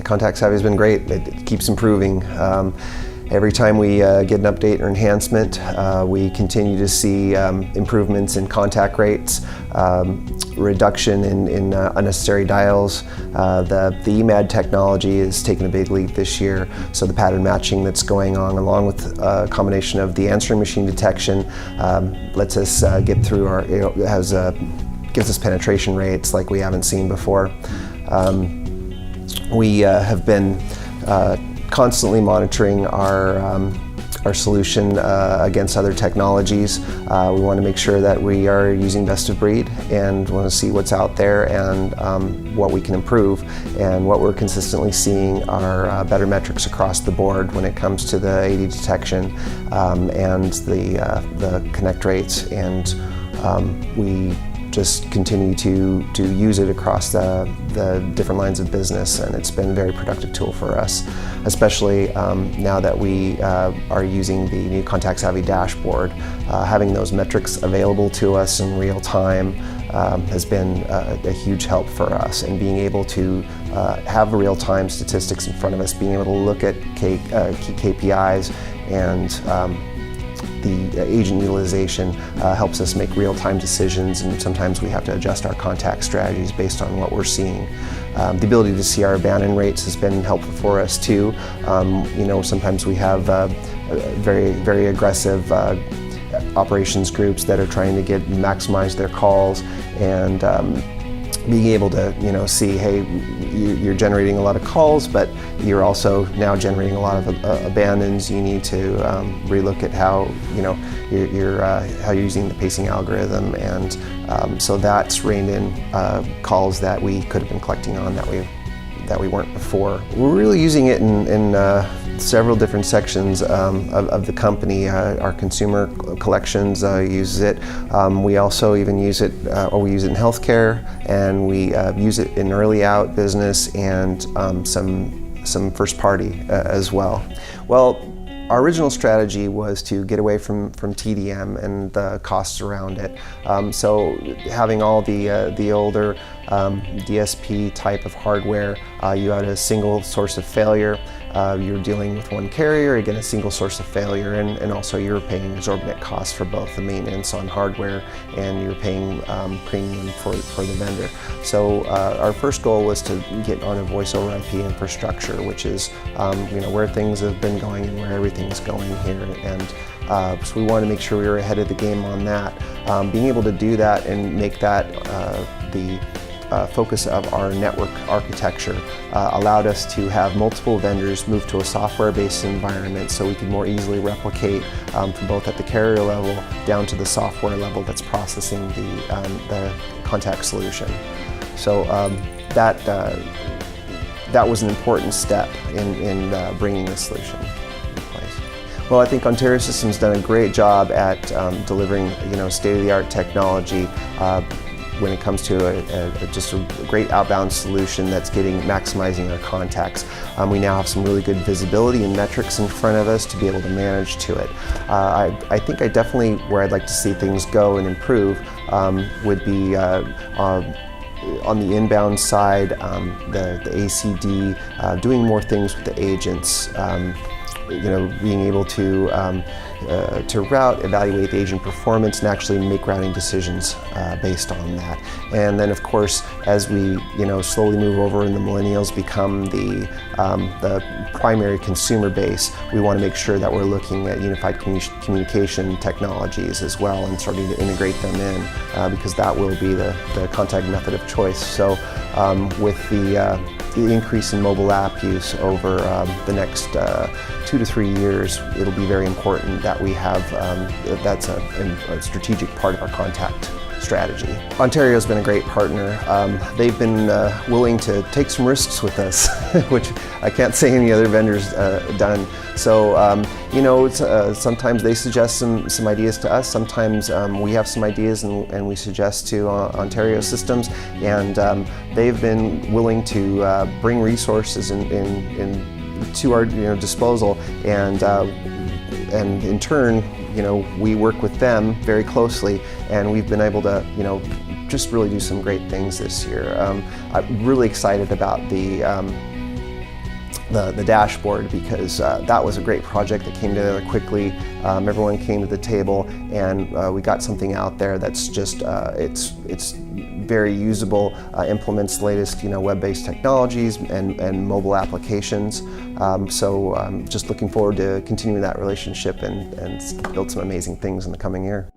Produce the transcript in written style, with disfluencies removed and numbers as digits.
Contact Savvy has been great. It keeps improving. Every time we get an update or enhancement, we continue to see improvements in contact rates, reduction in unnecessary dials. The EMAD technology is taking a big leap this year, so the pattern matching that's going on, along with a combination of the answering machine detection, lets us get through our, gives us penetration rates like we haven't seen before. We have been constantly monitoring our solution against other technologies. We want to make sure that we are using best of breed and want to see what's out there and what we can improve. And what we're consistently seeing are better metrics across the board when it comes to the AD detection and the connect rates. And we just continue to use it across the different lines of business, and it's been a very productive tool for us, especially now that we are using the new Contact Savvy dashboard. Having those metrics available to us in real time has been a huge help for us, and being able to have real-time statistics in front of us, being able to look at key KPIs and the agent utilization helps us make real-time decisions, and sometimes we have to adjust our contact strategies based on what we're seeing. The ability to see our abandon rates has been helpful for us too. Sometimes we have very aggressive operations groups that are trying to maximize their calls, and being able to see, hey, you're generating a lot of calls, but you're also now generating a lot of abandons. You need to relook at how how you're using the pacing algorithm, and so that's reined in calls that we could have been collecting on that we weren't before. We're really using it in several different sections of the company. Our consumer collections uses it. We also even use it, we use it in healthcare, and we use it in early out business and some first party as well. Well, our original strategy was to get away from TDM and the costs around it. So having all the older DSP type of hardware, you had a single source of failure. You're dealing with one carrier, again a single source of failure, and also you're paying exorbitant costs for both the maintenance on hardware and you're paying premium for the vendor. So our first goal was to get on a voice over IP infrastructure, which is where things have been going and where everything's going here, and so we wanted to make sure we were ahead of the game on that. Being able to do that and make that the focus of our network architecture allowed us to have multiple vendors move to a software-based environment, so we can more easily replicate from both at the carrier level down to the software level that's processing the contact solution. So that was an important step in bringing this solution in place. Well, I think Ontario Systems done a great job at delivering state-of-the-art technology when it comes to just a great outbound solution that's maximizing our contacts. We now have some really good visibility and metrics in front of us to be able to manage to it. I think definitely where I'd like to see things go and improve would be on the inbound side, the ACD, doing more things with the agents. Being able to route, evaluate the agent performance, and actually make routing decisions based on that. And then, of course, as we slowly move over and the millennials become the primary consumer base, we want to make sure that we're looking at unified communication technologies as well and starting to integrate them in, because that will be the contact method of choice. So with the increase in mobile app use over the next 2 to 3 years, it'll be very important that we have that's a strategic part of our contact strategy. Ontario's been a great partner. They've been willing to take some risks with us, which I can't say any other vendors done. So sometimes they suggest some ideas to us. Sometimes we have some ideas and we suggest to Ontario Systems, and they've been willing to bring resources to our disposal, and in turn, we work with them very closely, and we've been able to, just really do some great things this year. I'm really excited about the the dashboard, because that was a great project that came together quickly. Everyone came to the table, and we got something out there that's just it's very usable, implements the latest web-based technologies and mobile applications. So just looking forward to continuing that relationship and build some amazing things in the coming year.